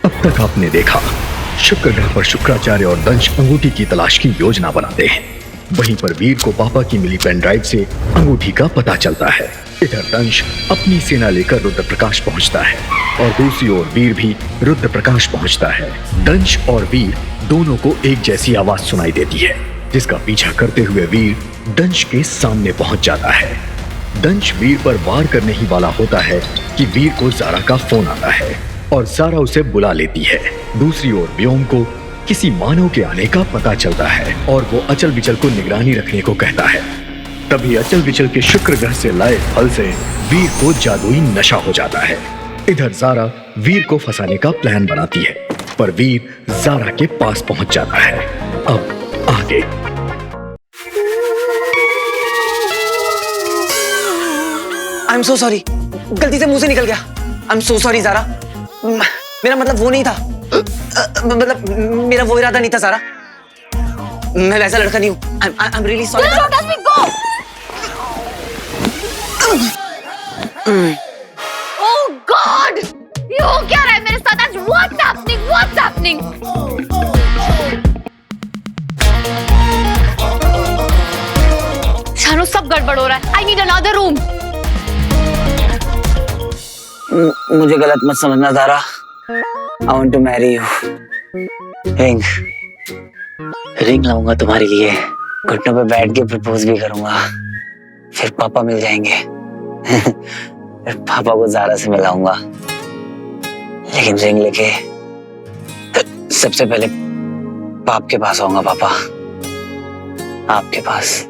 अब तक आपने देखा, शुक्र ग्रह पर शुक्राचार्य और दंश अंगूठी की तलाश की योजना बनाते हैं। वहीं पर वीर को पापा की मिली पेन ड्राइव से अंगूठी का पता चलता है। इधर दंश अपनी सेना लेकर रुद्रप्रकाश पहुंचता है और दूसरी ओर वीर भी रुद्रप्रकाश पहुंचता है। दंश और वीर दोनों को एक जैसी आवाज सुनाई देती है, जिसका पीछा करते हुए वीर दंश के सामने पहुंच जाता है। दंश वीर पर वार करने ही वाला होता है कि वीर को ज़ारा का फोन आता है और ज़ारा उसे बुला लेती है। दूसरी ओर व्योम को किसी मानव के आने का पता चलता है और वो अचल विचल को निगरानी रखने को कहता है। तभी अचल विचल के शुक्र ग्रह से लाए फल से वीर को जादुई नशा हो जाता है। इधर ज़ारा वीर को फंसाने का प्लान बनाती है, पर वीर ज़ारा के पास पहुंच जाता है। अब आगे। आई एम सो सॉरी, गलती से मुंह से निकल गया। I am so sorry Zara, मेरा मतलब वो नहीं था, मतलब मेरा वो इरादा नहीं था ज़ारा। मैं वैसा लड़का नहीं हूँ। I am really sorry. Oh God! ये हो क्या रहा है मेरे साथ आज? What's happening? What's happening? Shanu, सब गड़बड़ हो रहा है। I need another room. मुझे गलत मत समझना Zara. I want to marry you. Ring लाऊंगा तुम्हारे लिए, घुटनों पे बैठ के प्रपोज भी करूंगा, फिर पापा मिल जाएंगे। फिर पापा को ज़ारा से मिलाऊंगा, लेकिन रिंग लेके सबसे पहले पाप के पास आऊंगा। पापा, आपके पास।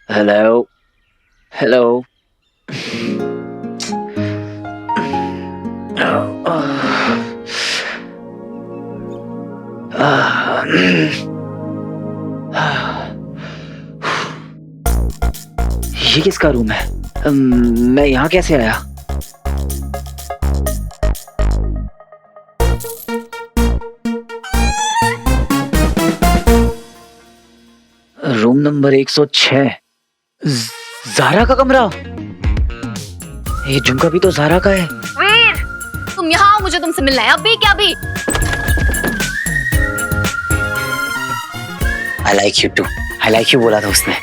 Hello hello. ये किसका रूम है? मैं यहाँ कैसे आया? Room number 106। ज़ारा का कमरा। ये झुमका भी तो ज़ारा का है। वीर, तुम यहाँ आओ, मुझे तुमसे मिलना है। अभी क्या अभी? I like you too. I like you बोला था उसने।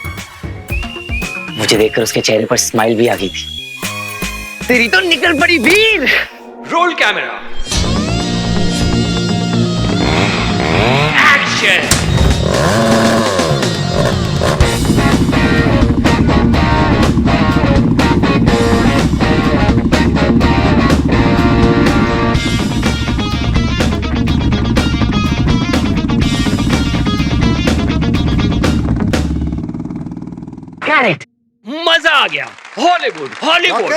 मुझे देखकर उसके चेहरे पर स्माइल भी आ गई थी। तेरी तो निकल पड़ी वीर। Roll camera, action. मजा आ गया। Hollywood Hollywood.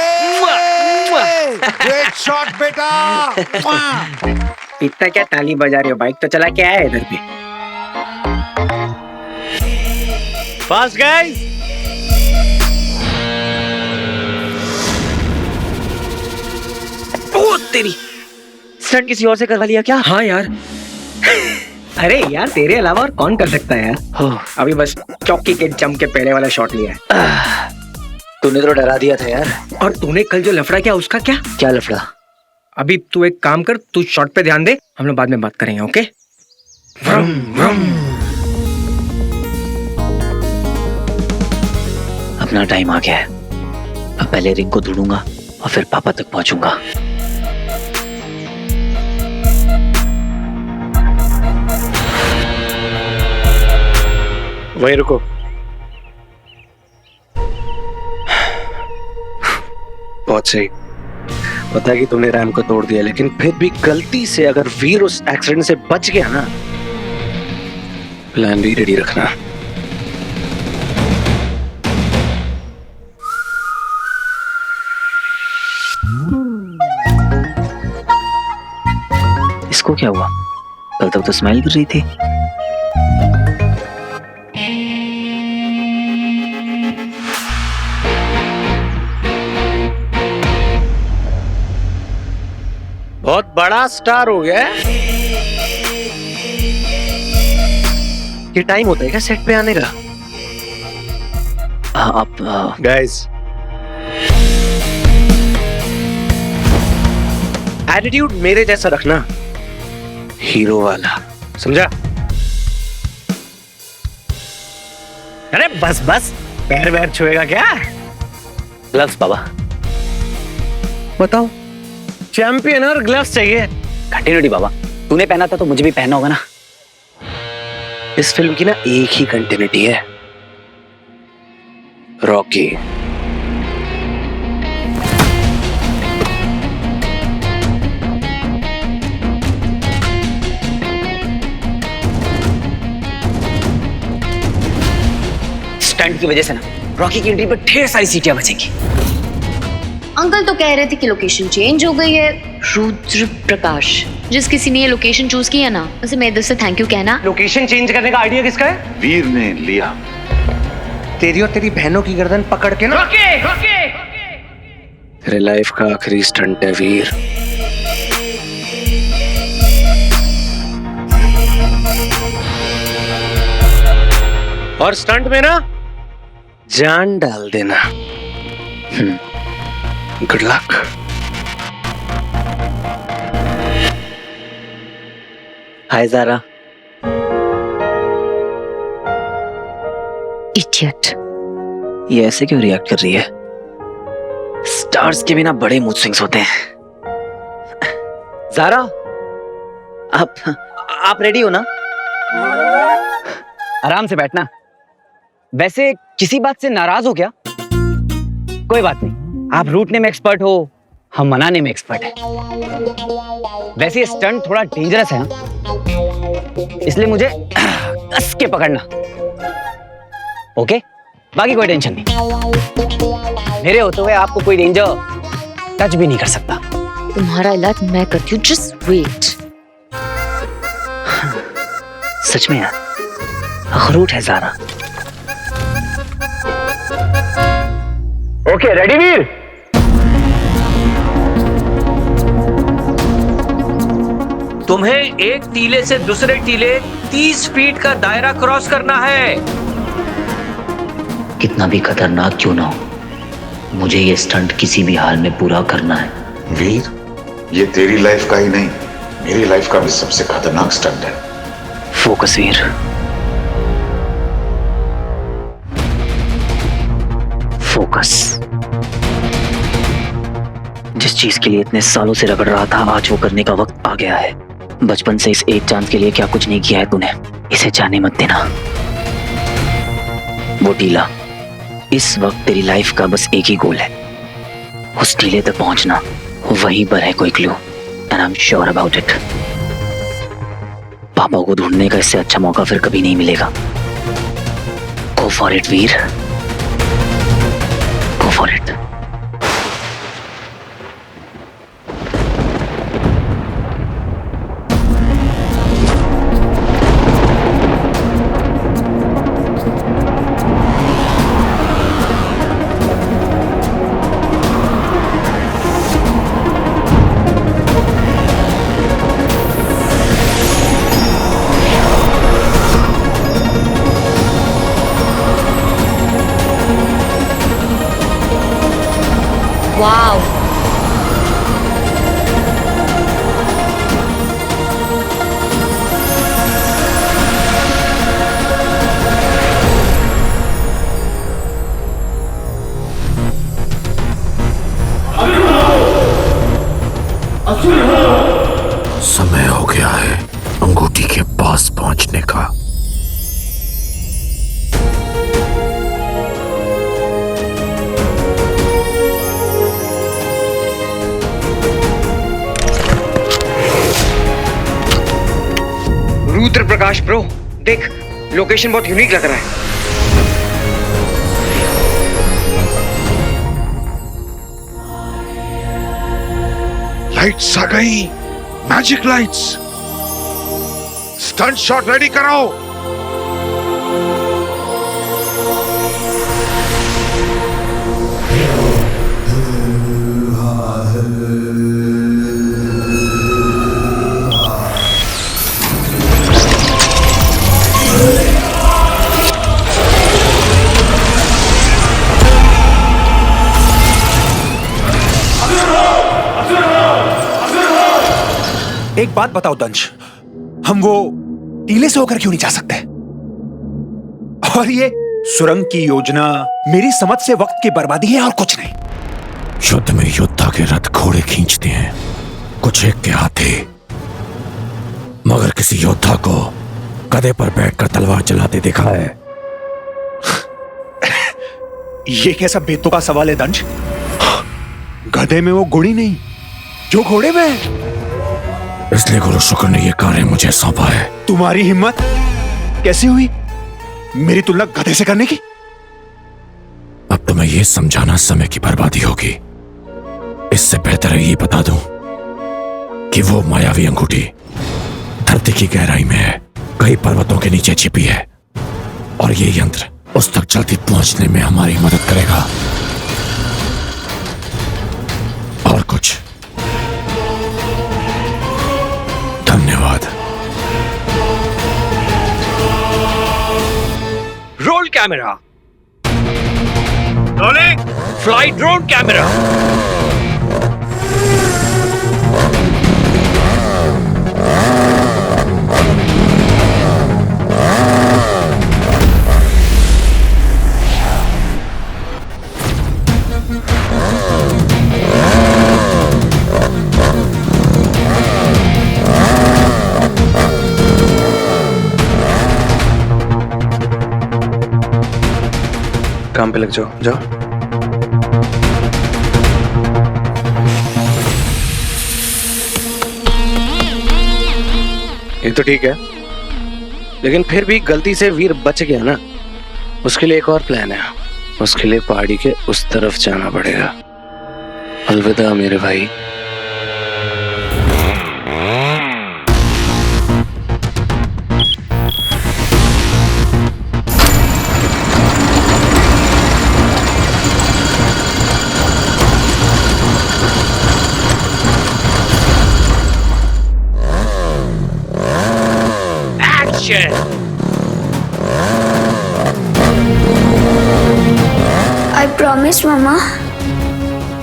ग्रेट शॉट बेटा। इतना क्या ताली बजा रहे हो? बाइक तो चला के आया इधर पे। Fast guys. ओ तेरी, स्टंट किसी और से करवा लिया क्या? हाँ यार। अरे यार, तेरे अलावा और कौन कर सकता है यार? अभी बस चौकी के जम के पहले वाला शॉट लिया है। तूने तो डरा दिया था यार। और तूने कल जो लफड़ा किया उसका क्या? क्या लफड़ा? अभी तू एक काम कर, तू शॉट पे ध्यान दे, हम लोग बाद में बात करेंगे। ओके? व्रम व्रम। अपना टाइम आ गया है। अब पहले रिंग को ढूंढूंगा और फिर पापा तक पहुंचूंगा। वहीं रुको। बहुत सही। पता है कि तूने रैम को तोड़ दिया, लेकिन फिर भी गलती से अगर वीर उस एक्सीडेंट से बच गया ना, प्लान भी रेडी रखना। इसको क्या हुआ? कल तक तो स्माइल कर रही थी। बहुत बड़ा स्टार हो गया है। ये टाइम होता है क्या सेट पे आने का? आप गाइस, एटीट्यूड मेरे जैसा रखना, हीरो वाला, समझा? अरे बस बस, पैर वैर छुएगा क्या? ग्लव्स बाबा। बताओ, चैंपियन और ग्लव्स चाहिए। कंटिन्यूटी बाबा, तूने पहना था तो मुझे भी पहनना होगा ना। इस फिल्म की ना एक ही कंटिन्यूटी है, रॉकी। स्टंट की वजह से ना रॉकी की एंट्री पर ढेर सारी सीटियां बचेंगी। अंकल तो कह रहे थे कि लोकेशन चेंज हो गई है। रुद्र प्रकाश, जिस किसी ने ये लोकेशन चूज किया ना, उसे मेरे दिल से थैंक यू कहना। लोकेशन चेंज करने का आइडिया किसका है? वीर ने लिया। तेरी और तेरी बहनों की गर्दन पकड़ के ना। तेरे लाइफ का आखिरी स्टंट है वीर। और स्टंट में ना जान डाल देना। Good luck. Hi Zara. Idiot. ये ऐसे क्यों रिएक्ट कर रही है? स्टार्स के बिना बड़े मूड स्विंग्स होते हैं। ज़ारा, आप रेडी हो ना? आराम से बैठना। वैसे किसी बात से नाराज हो क्या? कोई बात नहीं, आप रूटने में एक्सपर्ट हो, हम मनाने में एक्सपर्ट हैं। वैसे ये स्टंट थोड़ा डेंजरस है ना, इसलिए मुझे कस के पकड़ना। ओके? बाकी कोई टेंशन नहीं। मेरे होते हुए आपको कोई डेंजर टच भी नहीं कर सकता। तुम्हारा इलाज मैं करती हूँ, जस्ट वेट। सच में यार, अखरूट है ज़ारा। ओके, रेडी वीर? तुम्हें एक टीले से दूसरे टीले 30 फीट का दायरा क्रॉस करना है। कितना भी खतरनाक क्यों ना हो, मुझे ये स्टंट किसी भी हाल में पूरा करना है। वीर, ये तेरी लाइफ का ही नहीं, मेरी लाइफ का भी सबसे खतरनाक स्टंट है। फोकस वीर, फोकस। जिस चीज के लिए इतने सालों से रगड़ रहा था, आज वो करने का वक्त आ गया है। बचपन से इस एक चांस के लिए क्या कुछ नहीं किया है तूने, इसे जाने मत देना। वो टीला, इस वक्त तेरी लाइफ का बस एक ही गोल है, उस टीले तक पहुंचना। वहीं पर है कोई clue, and I am sure about it. पापा को ढूंढने का इससे अच्छा मौका फिर कभी नहीं मिलेगा। Go for it Veer, go for it. Wow, समय हो गया है अंगूठी के पास पहुंचने का। रुद्र प्रकाश ब्रो, देख लोकेशन बहुत यूनिक लग रहा है। लाइट्स आ गई, magic lights. Stunt shot ready कराओ। एक बात बताओ दंश, हम वो टीले से होकर क्यों नहीं जा सकते? और ये सुरंग की योजना मेरी समझ से वक्त की बर्बादी है और कुछ नहीं। युद्ध में योद्धा के रथ घोड़े खींचते हैं, कुछ एक के हाथी, मगर किसी योद्धा को गधे पर बैठकर तलवार चलाते देखा है? ये कैसा बेतुका सवाल है दंश? गधे में वो गुड़ी नहीं जो घोड़े में है। इसलिए गुरु शुक्र ने यह कार्य मुझे सौंपा है। तुम्हारी हिम्मत कैसी हुई मेरी तुलना गधे से करने की? अब तुम्हें यह समझाना समय की बर्बादी होगी। इससे बेहतर है ये बता दूं कि वो मायावी अंगूठी धरती की गहराई में है, कई पर्वतों के नीचे छिपी है, और ये यंत्र उस तक जल्दी पहुंचने में हमारी मदद करेगा। और कुछ? धन्यवाद। Roll camera, rolling, fly drone camera. काम पे लग जाओ, जाओ। ये तो ठीक है, लेकिन फिर भी गलती से वीर बच गया ना, उसके लिए एक और प्लान है। उसके लिए पहाड़ी के उस तरफ जाना पड़ेगा। अलविदा मेरे भाई। आई प्रॉमिस मामा,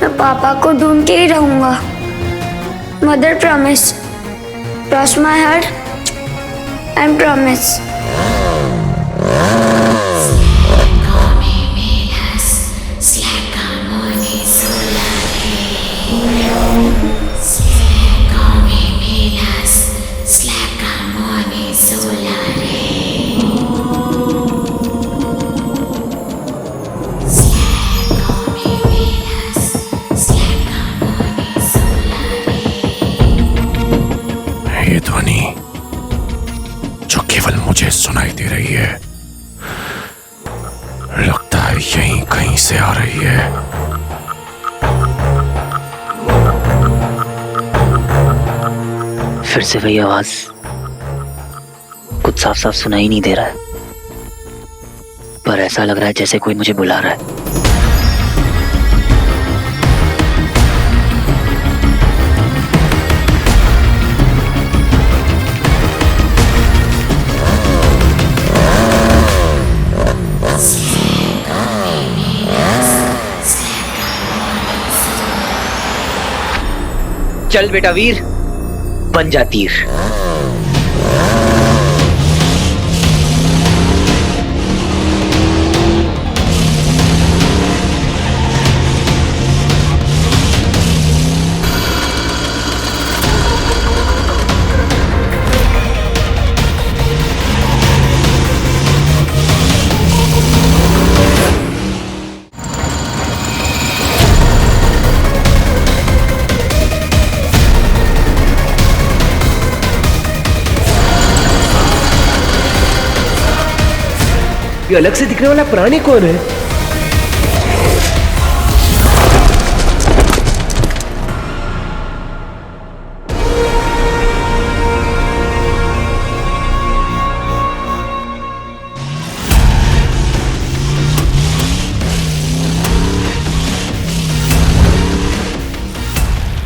मैं पापा को ढूंढ के ही रहूंगा। Mother promise, cross my heart and promise. ये ध्वनि जो केवल मुझे सुनाई दे रही है, लगता है यहीं कहीं से आ रही है। फिर से वही आवाज, कुछ साफ साफ सुनाई नहीं दे रहा है, पर ऐसा लग रहा है जैसे कोई मुझे बुला रहा है। चल बेटा वीर, बन जा तीर। ये अलग से दिखने वाला प्राणी कौन है?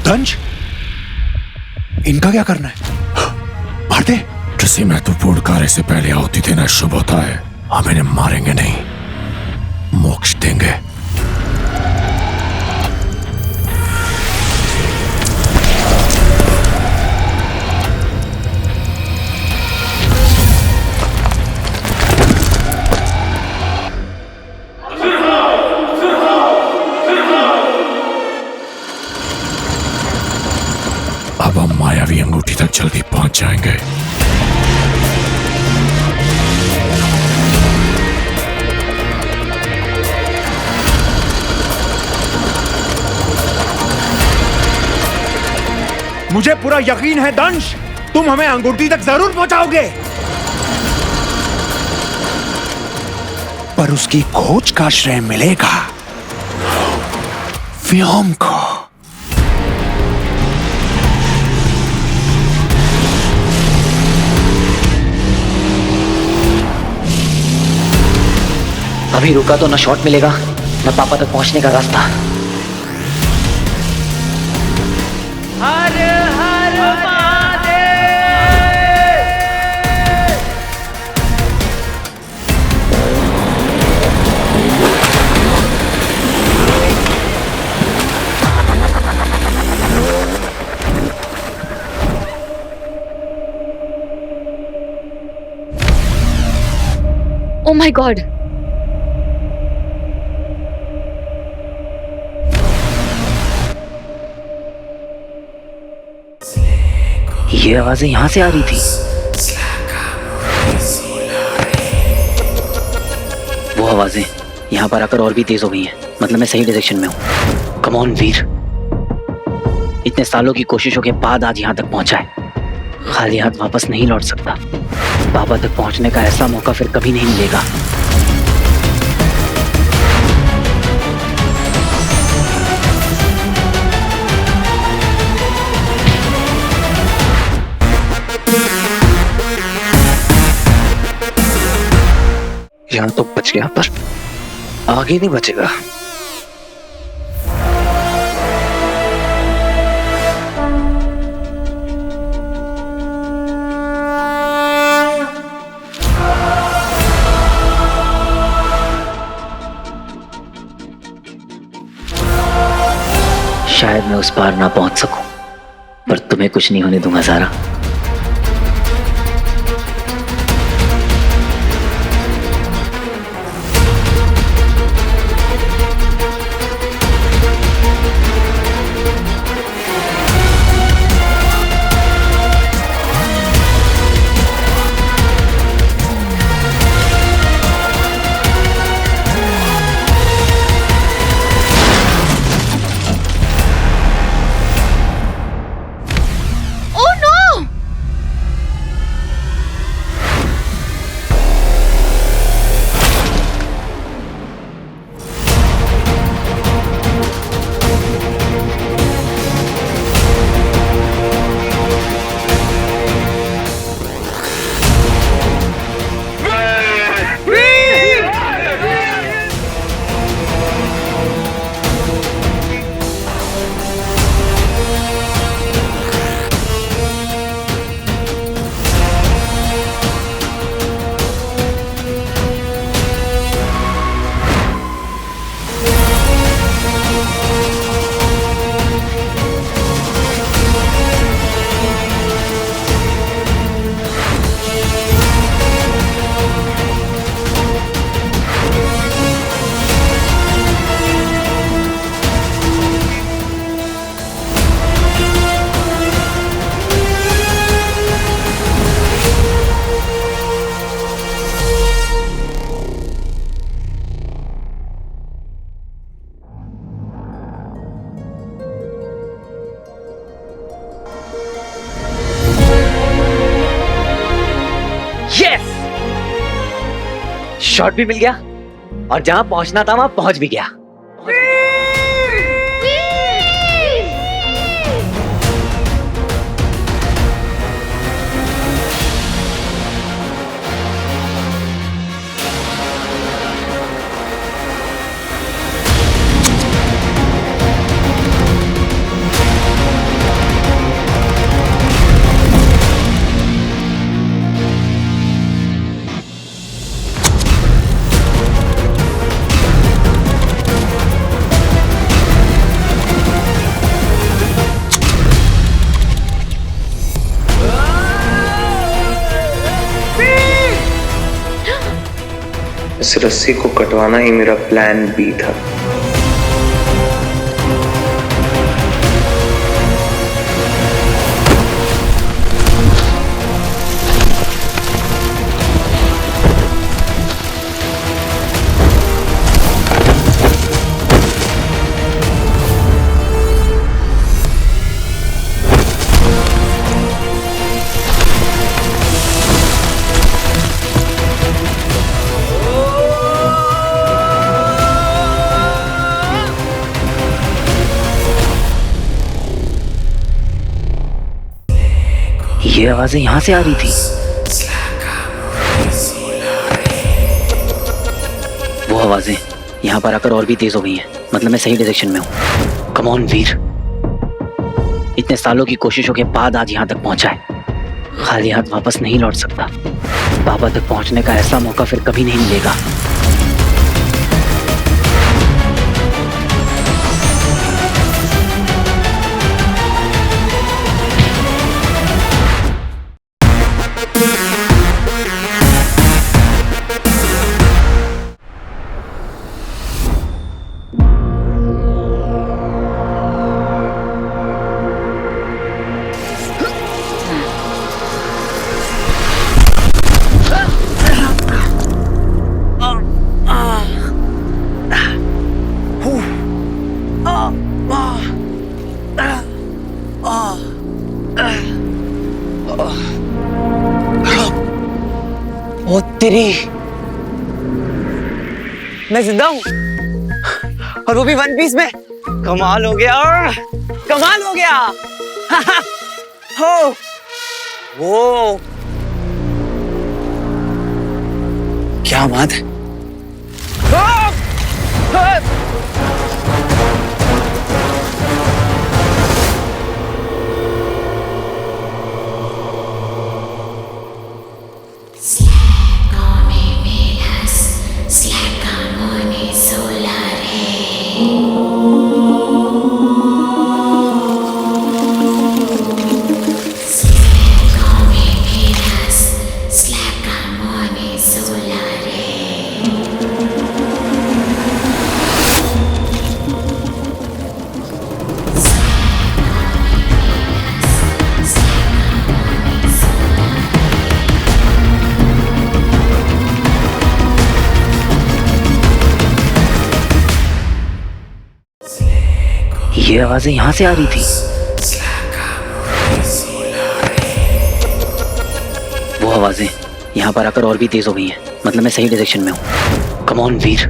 दंश, इनका क्या करना है? मार दे। किसी महत्वपूर्ण कार्य से पहले आहुति देना शुभ होता है। हम इन्हें मारेंगे नहीं, मोक्ष देंगे। बच जाएंगे। मुझे पूरा यकीन है दंश, तुम हमें अंगूठी तक जरूर पहुंचाओगे। पर उसकी खोज का श्रेय मिलेगा व्योम को। अभी रुका तो न शॉट मिलेगा न पापा तक पहुंचने का रास्ता। हर हर महादेव। Oh my God! ये आवाजें यहां से आ रही थी। वो आवाजें यहां पर आकर और भी तेज हो गई हैं। मतलब मैं सही डायरेक्शन में हूं। कम ऑन वीर, इतने सालों की कोशिशों के बाद आज यहां तक पहुंचा है। खाली हाथ वापस नहीं लौट सकता। बाबा तक पहुंचने का ऐसा मौका फिर कभी नहीं मिलेगा। यहाँ तो बच गया, पर आगे नहीं बचेगा। शायद मैं उस पार ना पहुंच सकूं, पर तुम्हें कुछ नहीं होने दूंगा ज़ारा। शॉट भी मिल गया और जहां पहुंचना था वहां पहुंच भी गया। इस रस्सी को कटवाना ही मेरा प्लान बी था। ये आवाजें यहाँ से आ रही थी। वो आवाजें यहाँ पर आकर और भी तेज हो गई हैं। मतलब मैं सही डायरेक्शन में हूँ। कम ऑन वीर, इतने सालों की कोशिशों के बाद आज यहाँ तक पहुंचा है। खाली हाथ वापस नहीं लौट सकता। बाबा तक पहुंचने का ऐसा मौका फिर कभी नहीं मिलेगा। ओ तेरी, मैं जिंदा हूँ और वो भी वन पीस में। कमाल हो गया, कमाल हो गया। हो वो क्या बात है। ये आवाजें यहाँ से आ रही थी। वो आवाजें यहाँ पर आकर और भी तेज हो गई हैं। मतलब मैं सही डायरेक्शन में हूँ। कम ऑन वीर,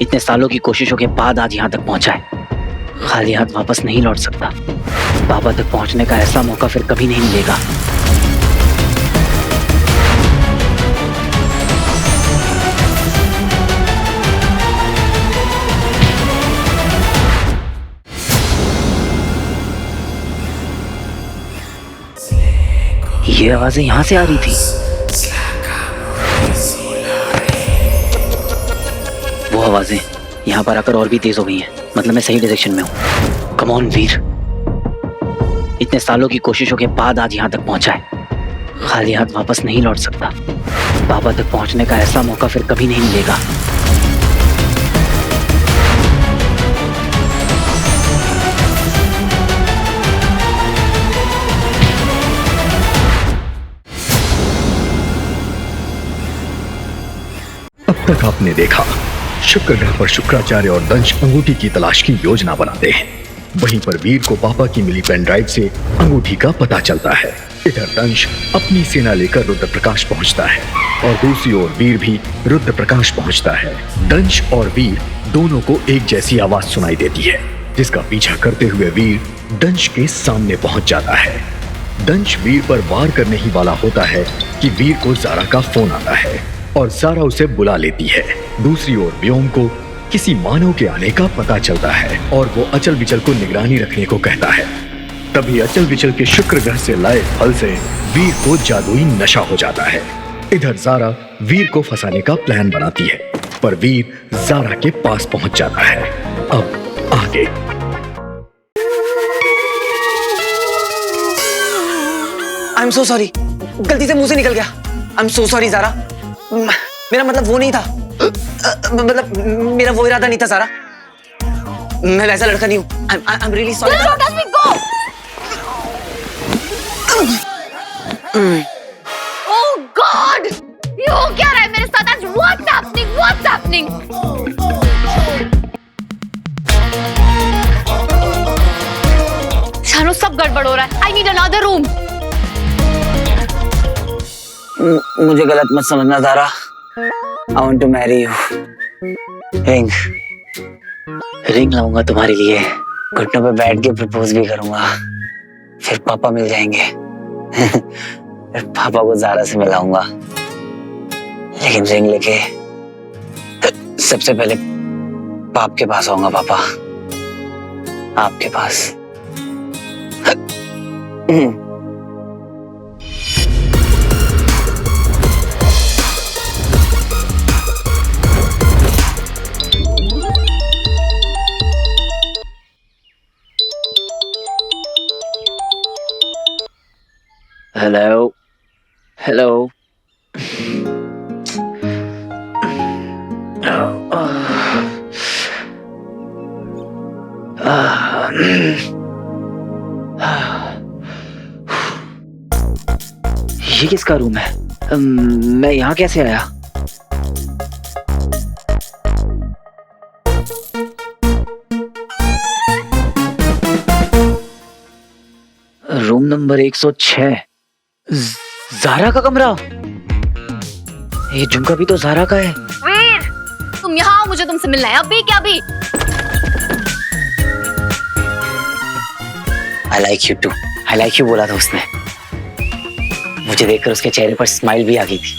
इतने सालों की कोशिशों के बाद आज यहाँ तक पहुंचा है। खाली हाथ वापस नहीं लौट सकता। बाबा तक पहुंचने का ऐसा मौका फिर कभी नहीं मिलेगा। ये आवाजें यहाँ से आ रही थी। वो आवाजें यहाँ पर आकर और भी तेज हो गई हैं। मतलब मैं सही डायरेक्शन में हूँ। कम ऑन वीर, इतने सालों की कोशिशों के बाद आज यहाँ तक पहुंचा है। खाली हाथ वापस नहीं लौट सकता। बाबा तक पहुंचने का ऐसा मौका फिर कभी नहीं मिलेगा। अब तक आपने देखा शुक्र ग्रह पर शुक्राचार्य और दंश अंगूठी की तलाश की योजना बनाते हैं। वहीं पर वीर को पापा की मिली पेन ड्राइव से अंगूठी का पता चलता है। इधर दंश अपनी सेना लेकर रुद्र प्रकाश पहुंचता है और दूसरी ओर वीर भी रुद्र प्रकाश पहुंचता है। दंश और वीर दोनों को एक जैसी आवाज सुनाई देती है, जिसका पीछा करते हुए वीर दंश के सामने पहुंच जाता है। दंश वीर पर वार करने ही वाला होता है कि वीर को ज़ारा का फोन आता है और ज़ारा उसे बुला लेती है। दूसरी ओर व्योम को किसी मानव के आने का पता चलता है और वो अचल विचल को निगरानी रखने को कहता है। तभी अचल विचल के शुक्र ग्रह से लाए फल से वीर को जादुई नशा हो जाता है। इधर ज़ारा वीर को फंसाने का प्लान बनाती है, पर वीर ज़ारा के पास पहुंच जाता है। अब आगे आई एम सो सॉरी, गलती से मुंह से निकल गया। I am so sorry Zara, मेरा मतलब वो नहीं था। मतलब मेरा वो इरादा नहीं था ज़ारा। मैं वैसा लड़का नहीं हूँ। I am really sorry. Oh God! ये हो क्या रहा है मेरे साथ आज? What's happening? What's happening? Shanu, सब गड़बड़ हो रहा है। I need another room. मुझे गलत मत समझना Zara. I want to marry you. Ring ring लाऊंगा तुम्हारे लिए। घुटनों पे बैठ के प्रपोज भी करूंगा, फिर पापा मिल जाएंगे। पापा को ज़ारा से मिलाऊंगा, लेकिन रिंग लेके सबसे पहले पाप के पास आऊंगा। पापा, आपके पास। Hello hello. ये किसका रूम है? मैं यहाँ कैसे आया? Room number 106। ज़ारा का कमरा। ये झुमका भी तो ज़ारा का है। वीर, तुम यहाँ आओ, मुझे तुमसे मिलना है। अभी क्या अभी? I like you too. I like you बोला था उसने। मुझे देखकर उसके चेहरे पर स्माइल भी आ गई थी।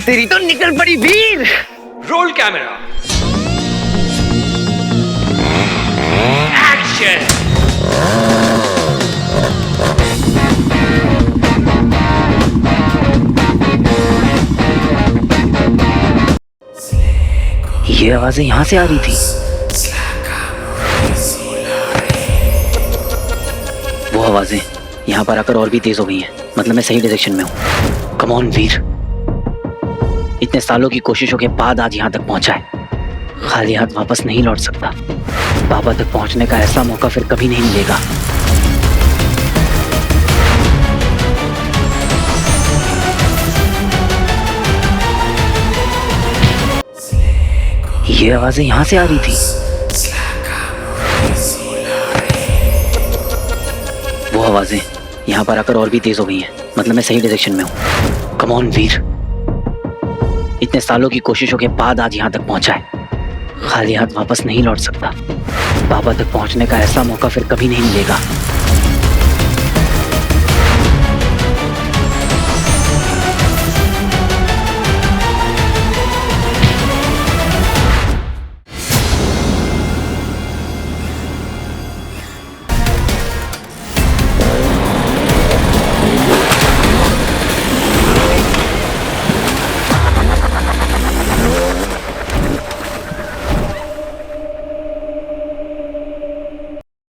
तेरी तो निकल पड़ी वीर। Roll camera, action. ये आवाजें यहाँ से आ रही थी। वो आवाजें यहाँ पर आकर और भी तेज हो गई हैं। मतलब मैं सही डायरेक्शन में हूँ। कम ऑन वीर, इतने सालों की कोशिशों के बाद आज यहाँ तक पहुंचा है। खाली हाथ वापस नहीं लौट सकता। पापा तक पहुंचने का ऐसा मौका फिर कभी नहीं मिलेगा। ये आवाजें यहाँ से आ रही थी। वो आवाजें यहाँ पर आकर और भी तेज हो गई हैं। मतलब मैं सही डायरेक्शन में हूँ। कम ऑन वीर, इतने सालों की कोशिशों के बाद आज यहाँ तक पहुंचा है। खाली हाथ वापस नहीं लौट सकता। पापा तक पहुंचने का ऐसा मौका फिर कभी नहीं मिलेगा।